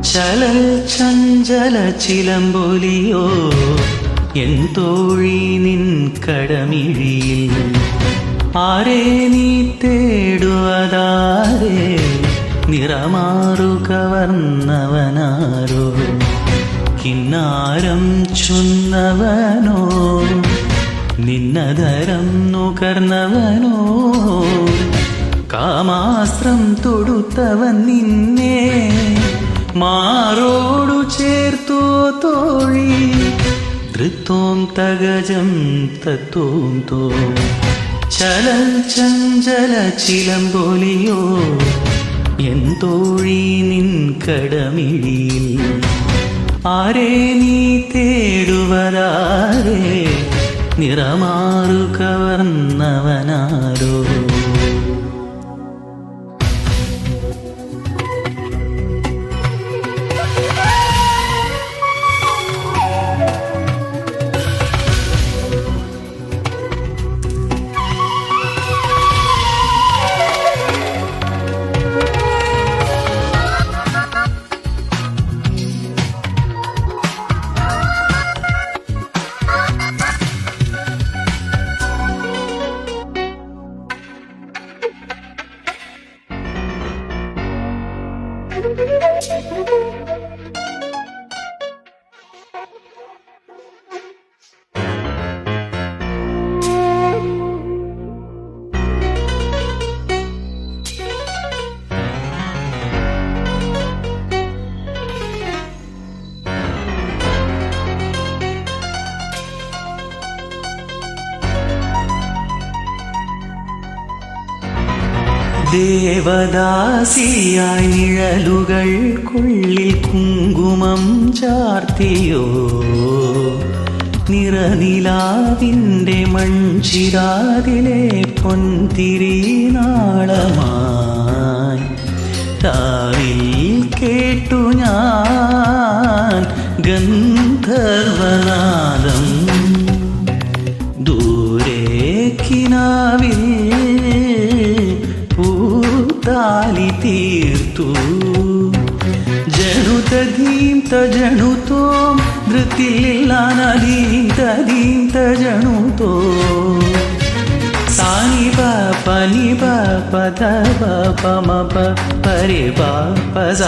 ചലൽ ചഞ്ചല ചിലമ്പൊലിയോ N തോഴി നിൻ കടമിഴിയിൽ ആരെ നീ തേടുവതാരേ നിറമാറു കവർന്നവനാരോ കിന്നാരം ചൊന്നവനോ നിന്നധരം നുകർന്നവനോ കാമാസ്ത്രം തൊടുത്തവൻ നിന്നെ മാറോടു ചേർത്തോ തോഴി ധൃത്തോം തഗജം തത്തോം തോ ചലൽ ചഞ്ചല ചിലമ്പൊലിയോ എൻ തോഴി നിൻ കടമിഴിയിൽ ആരെ നീ തേടുവതാരേ നിറമാറു കവർന്നവനാരോ ദേവദാസിയായി നിഴലുകൾക്കുള്ളിൽ കുങ്കുമം ചാർത്തിയോ നിറനിലാവിൻ്റെ മൺചിരാതിലെ പൊൻതിരി നാളമായി രാവിൽ കേട്ടു ഞാൻ ഗന്ധർവനാദം ദൂരെ കിനാവിൽ താലി തീർത്തു ജണുതധീം തജണുതോ ധൃതിലില്ലാനധീം തജണുതോ സാനി പനി പദ പമ പരി പസ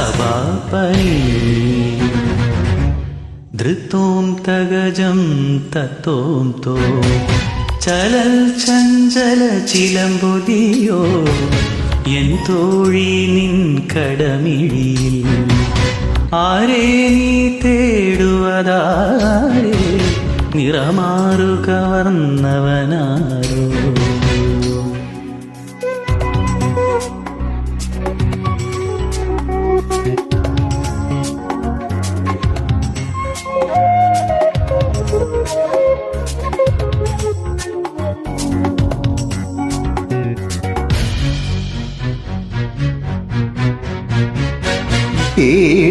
പനി ധൃത്തോം തഗജം തത്തോം തോ ചലൽ ചഞ്ചല ചിലമ്പൊലിയോ എൻ തോഴി നിൻ കടമിഴിയിൽ ആരെ നീ തേടുവതാരേ നിറമാറു കവർന്നവനാരോ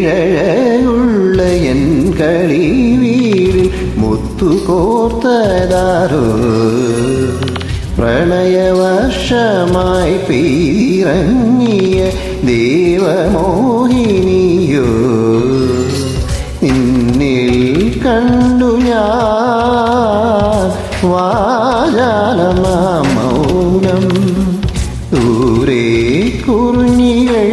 ഈഴയുള്ള എൻ കളി വീരിൽ മുത്തുകോർത്തതാരോ പ്രണയവർഷമായി പെയ്തിറങ്ങിയ ദേവമോഹിനിയോ നിന്നിൽ കണ്ടു ഞാൻ വാചാലമാ മൗനം ദൂരെ കുറിഞ്ഞികൾ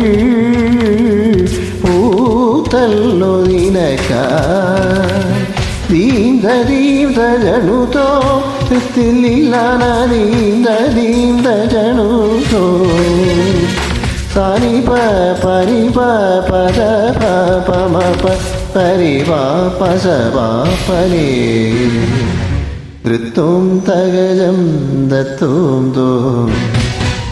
പൂത്തല്ലോ നിനക്കായി ദീന്ത ദീന്ത ജണുതോ ദീന്ത ജണുതോ സാനി പരി പദ പമ പരി പസ പനി ധൃത്തോം തഗജം ദത്തോം തോ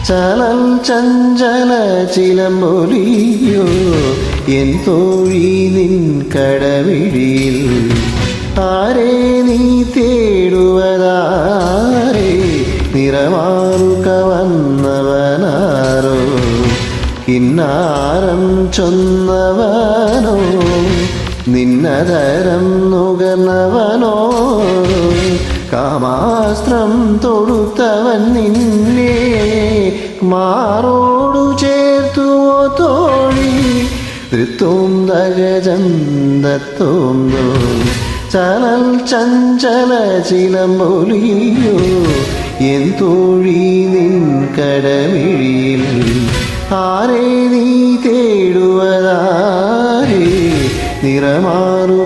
ചലൽ ചഞ്ചല ചിലമ്പൊലിയോ എൻ തോഴി നിൻ കടമിഴിയിൽ ആരെ നീ തേടുവതാരേ നിറമാറു കവർന്നവനാരോ കിന്നാരം ചൊന്നവനോ നിന്നതരം നുകർന്നവനോ കാമാസ്ത്രം തൊടുത്തവൻ നിന്നെ മാറോടു ചേർത്തുവോ തോഴി ഋത്തും തകജം ദത്തോം ചലൽ ചഞ്ചല ചിലമ്പൊലിയോ എൻ തോഴി നിൻ കടമിഴിയിൽ ആരെ നീ തേടുവതാരേ നിറമാറു